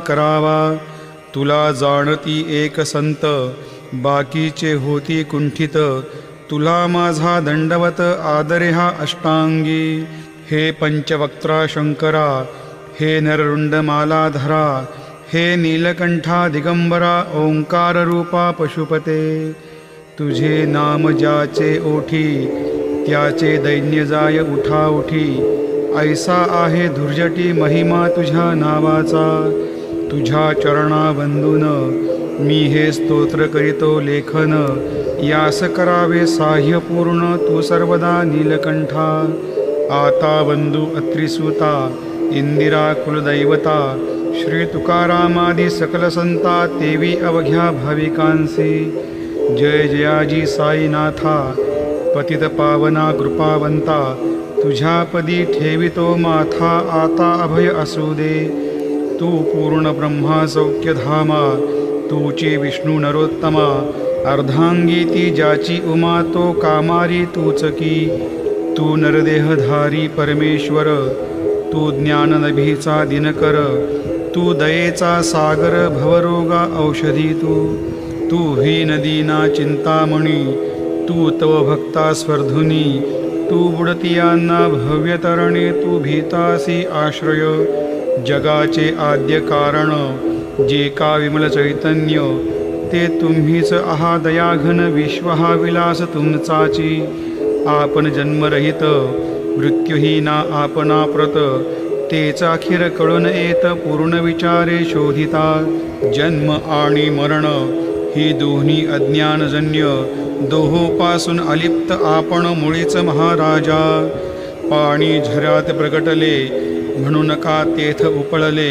करावा तुला जाणती एक संत बाकीचे होती कुंठित तुला माझा दंडवत आदरे हा अष्टांगी हे पंचवक्त्रा शंकरा हे नररुंड मालाधरा हे नीलकंठा दिगंबरा ओंकार रूपा पशुपते तुझे नाम ज्याचे ओठी त्याचे दैन्य जाय उठा उठी ऐसा आहे धुर्जटी महिमा तुझ्या नावाचा तुझ्या चरणा वंदून मी हे स्तोत्र करीतो लेखन यास करावे साह्य पूर्ण तू सर्वदा नीलकंठा आता वंदू अत्रिसुता इंदिरा कुलदैवता श्री तुकारामादी सकल संता तेवी अवघ्या भाविकांसी जय जयाजी साईनाथा पतित पावना कृपावंता तुझ्यापदी ठेवितो माथा आता अभय असू दे तू पूर्ण ब्रह्मा सौख्यधामा तूची विष्णू नरोत्तमा अर्धांगी ती ज्याची उमा तो कामारी तूच की तू नरदेहधारी परमेश्वर तू ज्ञाननभीचा दिनकर तू दयेचा सागर भवरोगा औषधी तू ही नदीना चिंतामणी तू तव भक्ता स्वर्धुनी तू बुडतियांना भव्यतरणे तू भीतासी आश्रय जगाचे आद्य कारण जे का विमल चैतन्य ते तुम्हीच आहा दयाघन विश्व हा विलास तुमचाची आपण जन्मरहित मृत्यूहीना आपणा प्रत तेच अखेर कळून येत पूर्ण विचारे शोधिता जन्म आणि मरण ही दोन्ही अज्ञानजन्य दोहोपासून अलिप्त आपण मुळीच महाराजा पाणी झऱ्यात प्रगटले म्हणून का तेथ उपळले